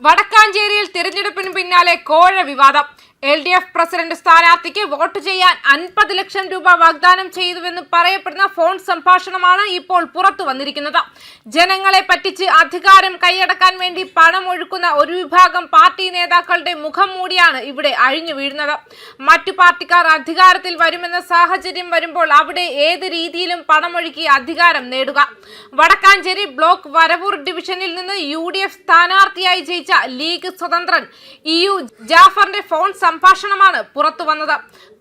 വടക്കാഞ്ചേരിയിൽ തിരഞ്ഞെടുപ്പിന് പിന്നാലെ കോഴ വിവാദം. LDF പ്രസിഡന്റ് സ്ഥാനാർത്ഥിക്ക് വോട്ട് ചെയ്യാൻ 50 ലക്ഷം രൂപ വാഗ്ദാനം ചെയ്തുവെന്ന് പറയപ്പെടുന്ന ഫോൺ സംഭാഷണമാണ് ഇപ്പോൾ പുറത്തു വന്നിരിക്കുന്നത്. ജനങ്ങളെ പറ്റിച്ച് അധികാരം കൈയടക്കാൻ വേണ്ടി പണം ഒഴുക്കുന്ന ഒരു വിഭാഗം പാർട്ടി നേതാക്കളുടെ മുഖം മൂടിയാണ് ഇവിടെ അഴിഞ്ഞു വീഴുന്നത്. മറ്റു പാർട്ടിക്കാർ അധികാരത്തിൽ വരുമെന്ന സാഹചര്യം വരുമ്പോൾ അവിടെ ഏത് രീതിയിലും പണമൊഴുക്കി അധികാരം നേടുക. വടക്കാഞ്ചേരി ബ്ലോക്ക് വരവൂർ ഡിവിഷനിൽ നിന്ന് UDF സ്ഥാനാർത്ഥിയായി ജയിച്ച ലീഗ് സ്വതന്ത്രൻ EU ജാഫറിന്റെ ഫോൺ സംഭാഷണമാണ് പുറത്തു വന്നത്.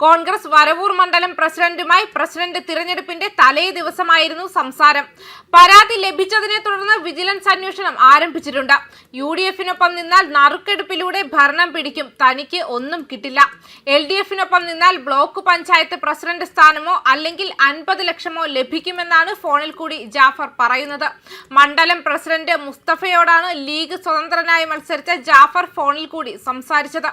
കോൺഗ്രസ് വരവൂർ മണ്ഡലം പ്രസിഡന്റുമായി പ്രസിഡന്റ് തിരഞ്ഞെടുപ്പിന്റെ തലേ ദിവസമായിരുന്നു സംസാരം. പരാതി ലഭിച്ചതിനെ തുടർന്ന് വിജിലൻസ് അന്വേഷണം ആരംഭിച്ചിട്ടുണ്ട്. UDFിനൊപ്പം നിന്നാൽ നറുക്കെടുപ്പിലൂടെ ഭരണം പിടിക്കും, തനിക്ക് ഒന്നും കിട്ടില്ല. LDFിനൊപ്പം നിന്നാൽ ബ്ലോക്ക് പഞ്ചായത്ത് പ്രസിഡന്റ് സ്ഥാനമോ അല്ലെങ്കിൽ 50 ലക്ഷമോ ലഭിക്കുമെന്നാണ് ഫോണിൽ കൂടി ജാഫർ പറയുന്നത്. മണ്ഡലം പ്രസിഡന്റ് മുസ്തഫയോടാണ് ലീഗ് സ്വതന്ത്രനായി മത്സരിച്ച ജാഫർ ഫോണിൽ കൂടി സംസാരിച്ചത്.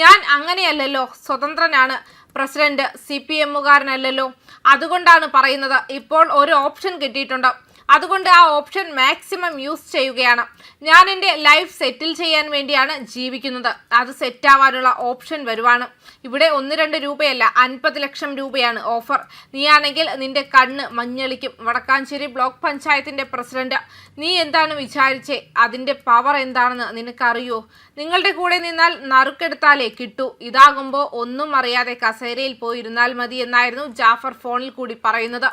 ഞാൻ അങ്ങനെയല്ലല്ലോ, സ്വതന്ത്രനാണ്, പ്രസിഡന്റ് CPMകാരനല്ലല്ലോ, അതുകൊണ്ടാണ് പറയുന്നത്. ഇപ്പോൾ ഒരു ഓപ്ഷൻ കിട്ടിയിട്ടുണ്ട്, അതുകൊണ്ട് ആ ഓപ്ഷൻ മാക്സിമം യൂസ് ചെയ്യുകയാണ്. ഞാൻ എൻ്റെ ലൈഫ് സെറ്റിൽ ചെയ്യാൻ വേണ്ടിയാണ് ജീവിക്കുന്നത്. അത് സെറ്റാവാനുള്ള ഓപ്ഷൻ വരുവാണ്. ഇവിടെ 1-2 രൂപയല്ല, 50 ലക്ഷം രൂപയാണ് ഓഫർ. നീയാണെങ്കിൽ നിന്റെ കണ്ണ് മഞ്ഞളിക്കും. വടക്കാഞ്ചേരി ബ്ലോക്ക് പഞ്ചായത്തിന്റെ പ്രസിഡന്റ്, നീ എന്താണ് വിചാരിച്ചേ? അതിന്റെ പവർ എന്താണെന്ന് നിനക്കറിയോ? നിങ്ങളുടെ കൂടെ നിന്നാൽ നറുക്കെടുത്താലേ കിട്ടൂ. ഇതാകുമ്പോൾ ഒന്നും അറിയാതെ കസേരയിൽ പോയിരുന്നാൽ മതി എന്നായിരുന്നു ജാഫർ ഫോണിൽ കൂടി പറയുന്നത്.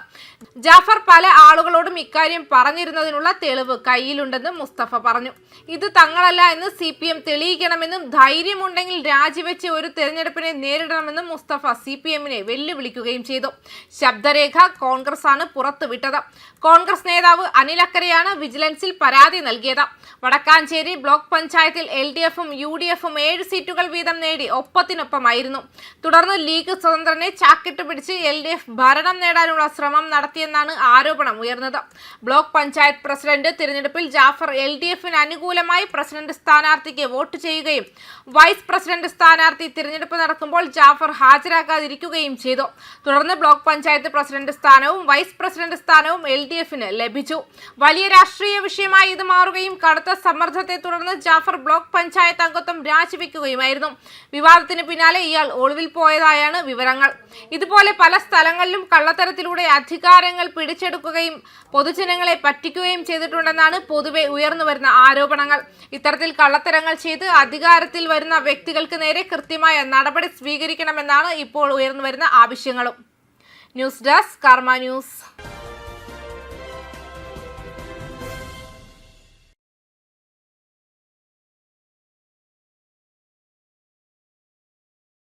ജാഫർ പല ആളുകളോടും ഇക്കാര്യം പറഞ്ഞിരുന്നതിനുള്ള തെളിവ് കയ്യിലുണ്ടെന്ന് മുസ്തഫ പറഞ്ഞു. ഇത് തങ്ങളല്ല എന്ന് CPM തെളിയിക്കണമെന്നും ധൈര്യമുണ്ടെങ്കിൽ രാജിവെച്ച് ഒരു തെരഞ്ഞെടുപ്പിനെ നേരിടണമെന്നും മുസ്തഫ CPMനെ വെല്ലുവിളിക്കുകയും ചെയ്തു. ശബ്ദരേഖ കോൺഗ്രസ് ആണ് പുറത്തുവിട്ടത്. കോൺഗ്രസ് നേതാവ് അനിൽ അക്കരെയാണ് വിജിലൻസിൽ പരാതി നൽകിയത്. വടക്കാഞ്ചേരി ബ്ലോക്ക് പഞ്ചായത്തിൽ LDFും UDFും 7 സീറ്റുകൾ വീതം നേടി ഒപ്പത്തിനൊപ്പമായിരുന്നു. തുടർന്ന് ലീഗ് സ്വതന്ത്രനെ ചാക്കിട്ട് പിടിച്ച് LDF ഭരണം നേടാനുള്ള ശ്രമം നടത്തിയെന്നാണ് ആരോപണം ഉയർന്നത്. ബ്ലോക്ക് പഞ്ചായത്ത് പ്രസിഡന്റ് തിരഞ്ഞെടുപ്പിൽ ജാഫർ LDFിന് അനുകൂലമായി പ്രസിഡന്റ് സ്ഥാനാർത്ഥിക്ക് വോട്ട് ചെയ്യുകയും വൈസ് പ്രസിഡന്റ് സ്ഥാനാർത്ഥി തിരഞ്ഞെടുപ്പ് നടക്കുമ്പോൾ ജാഫർ ഹാജരാക്കാതിരിക്കുകയും ചെയ്തു. തുടർന്ന് ബ്ലോക്ക് പഞ്ചായത്ത് പ്രസിഡന്റ് സ്ഥാനവും വൈസ് പ്രസിഡന്റ് സ്ഥാനവും LDFിന് ലഭിച്ചു. വലിയ രാഷ്ട്രീയ വിഷയമായി ഇത് മാറുകയും കടുത്ത സമ്മർദ്ദത്തെ തുടർന്ന് ജാഫർ ബ്ലോക്ക് പഞ്ചായത്ത് അംഗത്വം രാജിവെക്കുകയുമായിരുന്നു. വിവാദത്തിന് പിന്നാലെ ഇയാൾ ഒളിവിൽ പോയതായാണ് വിവരങ്ങൾ. ഇതുപോലെ പല സ്ഥലങ്ങളിലും കള്ളത്തരത്തിലൂടെ അധികാരങ്ങൾ പിടിച്ചെടുക്കുകയും പൊതുജനങ്ങളെ പറ്റിക്കുകയും ചെയ്തിട്ടുണ്ടെന്നാണ് പൊതുവെ ഉയർന്നു വരുന്ന ആരോപണങ്ങൾ. ഇത്തരത്തിൽ കള്ളത്തരങ്ങൾ ചെയ്ത് അധികാരത്തിൽ വരുന്ന വ്യക്തികൾക്ക് നേരെ കൃത്യമായ നടപടി സ്വീകരിക്കണമെന്നാണ് ഇപ്പോൾ ഉയർന്നു വരുന്ന ആവശ്യങ്ങളും. ന്യൂസ് ഡെസ്ക് കർമ്മ ന്യൂസ്.